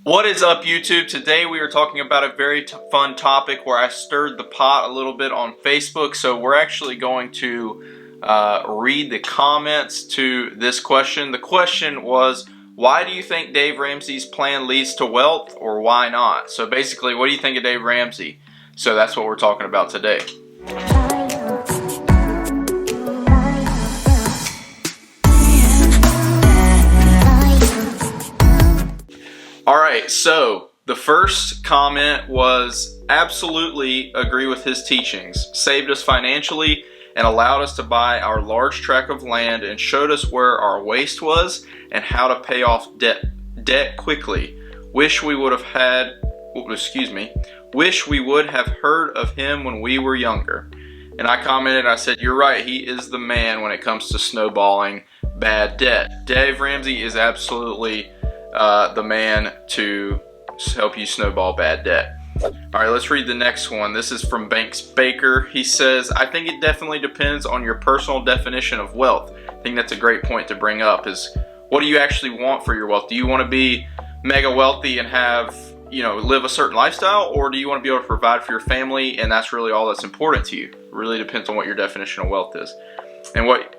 What is up, YouTube? Today we are talking about a very fun topic where I stirred the pot a little bit on Facebook. So we're actually going to read the comments to this question. The question was, why do you think Dave Ramsey's plan leads to wealth, or why not? So basically, what do you think of Dave Ramsey? So that's what we're talking about today. Alright, so the first comment was absolutely agree with his teachings. Saved us financially and allowed us to buy our large tract of land and showed us where our waste was and how to pay off debt quickly. Wish we would have heard of him when we were younger. And I commented, I said, you're right, he is the man when it comes to snowballing bad debt. Dave Ramsey is absolutely the man to help you snowball bad debt. Alright, let's read the next one. This is from Banks Baker. He says, I think it definitely depends on your personal definition of wealth. I think that's a great point to bring up, is what do you actually want for your wealth? Do you want to be mega wealthy and have, live a certain lifestyle, or do you want to be able to provide for your family and that's really all that's important to you? It really depends on what your definition of wealth is and what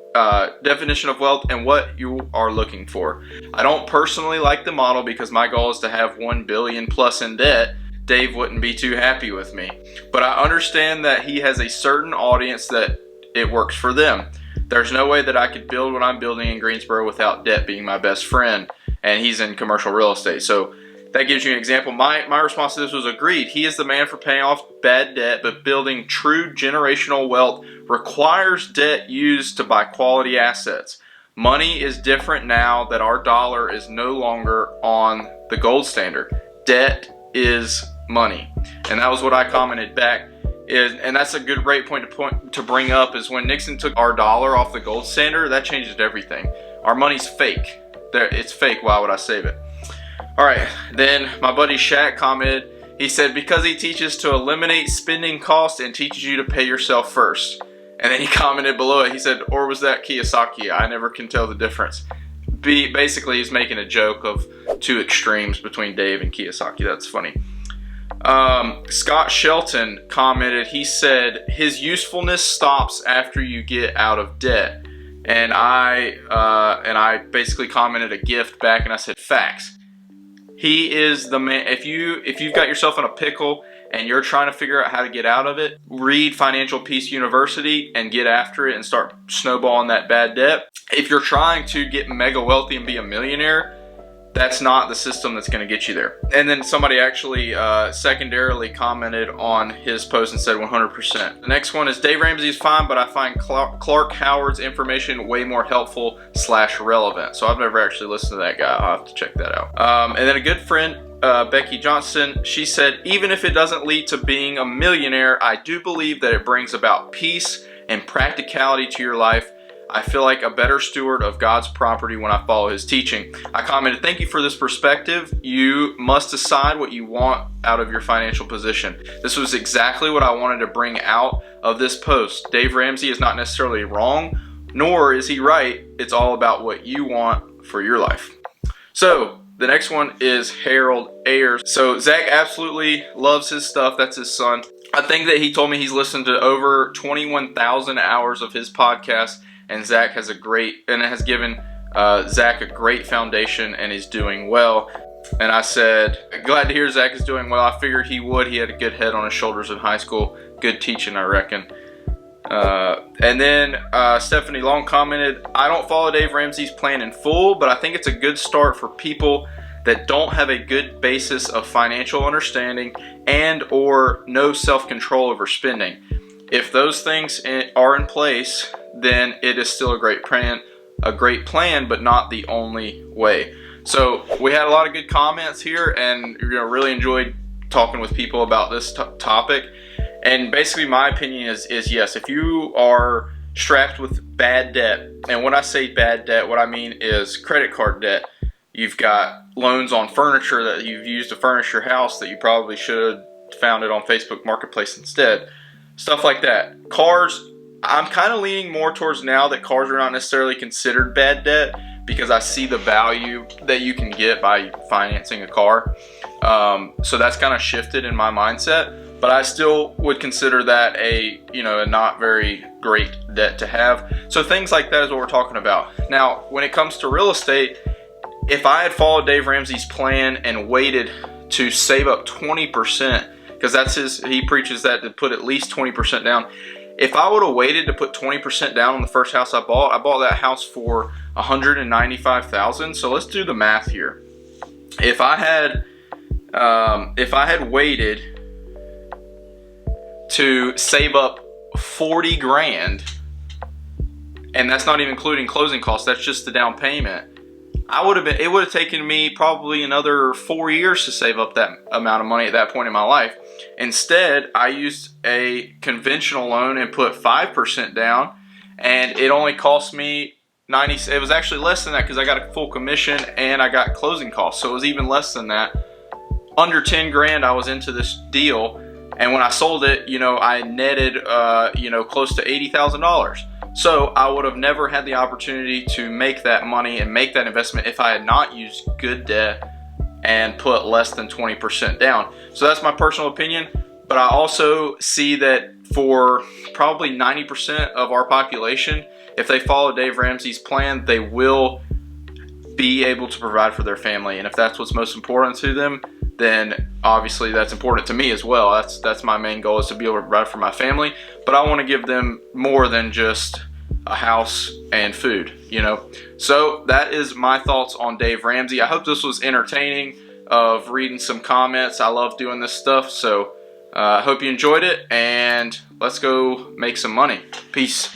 definition of wealth and what you are looking for. I don't personally like the model because my goal is to have 1 billion plus in debt. Dave wouldn't be too happy with me, but I understand that he has a certain audience that it works for them. There's no way that I could build what I'm building in Greensboro without debt being my best friend, and he's in commercial real estate. So that gives you an example. My response to this was agreed. He is the man for paying off bad debt, but building true generational wealth requires debt used to buy quality assets. Money is different now that our dollar is no longer on the gold standard. Debt is money. And that was what I commented back. And that's a great point to bring up, is when Nixon took our dollar off the gold standard, that changed everything. Our money's fake. It's fake. Why would I save it? Alright, then my buddy Shaq commented, he said, because he teaches to eliminate spending costs and teaches you to pay yourself first. And then he commented below it, he said, or was that Kiyosaki? I never can tell the difference. Basically, he's making a joke of two extremes between Dave and Kiyosaki. That's funny. Scott Shelton commented, he said, his usefulness stops after you get out of debt. And I basically commented a gift back and I said, facts. He is the man. If you've got yourself in a pickle and you're trying to figure out how to get out of it, read Financial Peace University and get after it and start snowballing that bad debt. If you're trying to get mega wealthy and be a millionaire, that's not the system that's going to get you there. And then somebody actually secondarily commented on his post and said 100%. The next one is, Dave Ramsey is fine, but I find Clark Howard's information way more helpful / relevant. So I've never actually listened to that guy. I'll have to check that out. And then a good friend, Becky Johnson, she said, even if it doesn't lead to being a millionaire, I do believe that it brings about peace and practicality to your life. I feel like a better steward of God's property when I follow his teaching. I commented, thank you for this perspective. You must decide what you want out of your financial position. This was exactly what I wanted to bring out of this post. Dave Ramsey is not necessarily wrong, nor is he right. It's all about what you want for your life. So the next one is Harold Ayers. So Zach absolutely loves his stuff. That's his son. I think that he told me he's listened to over 21,000 hours of his podcast. And Zach has given Zach a great foundation and he's doing well. And I said, glad to hear Zach is doing well. I figured he would. He had a good head on his shoulders in high school. Good teaching, I reckon. And then Stephanie Long commented, I don't follow Dave Ramsey's plan in full, but I think it's a good start for people that don't have a good basis of financial understanding and or no self-control over spending. If those things are in place, then it is still a great plan, but not the only way. So we had a lot of good comments here, and really enjoyed talking with people about this topic. And basically, my opinion is yes, if you are strapped with bad debt, and when I say bad debt, what I mean is credit card debt. You've got loans on furniture that you've used to furnish your house that you probably should have found it on Facebook Marketplace instead. Stuff like that. Cars, I'm kind of leaning more towards now that cars are not necessarily considered bad debt, because I see the value that you can get by financing a car. So that's kind of shifted in my mindset, but I still would consider that a not very great debt to have. So things like that is what we're talking about. Now, when it comes to real estate, if I had followed Dave Ramsey's plan and waited to save up 20%, because he preaches that to put at least 20% down. If I would have waited to put 20% down on the first house I bought that house for $195,000. So let's do the math here. If I had waited to save up 40 grand, and that's not even including closing costs, that's just the down payment, it would have taken me probably another 4 years to save up that amount of money at that point in my life. Instead, I used a conventional loan and put 5% down, and it only cost me it was actually less than that because I got a full commission and I got closing costs. So it was even less than that. Under 10 grand I was into this deal, and when I sold it, I netted close to $80,000. So I would have never had the opportunity to make that money and make that investment if I had not used good debt and put less than 20% down. So that's my personal opinion, but I also see that for probably 90% of our population, if they follow Dave Ramsey's plan, they will be able to provide for their family. And if that's what's most important to them, then obviously that's important to me as well. That's my main goal, is to be able to provide for my family. But I want to give them more than just a house and food, So that is my thoughts on Dave Ramsey. I hope this was entertaining of reading some comments. I love doing this stuff. So I hope you enjoyed it, and let's go make some money. Peace.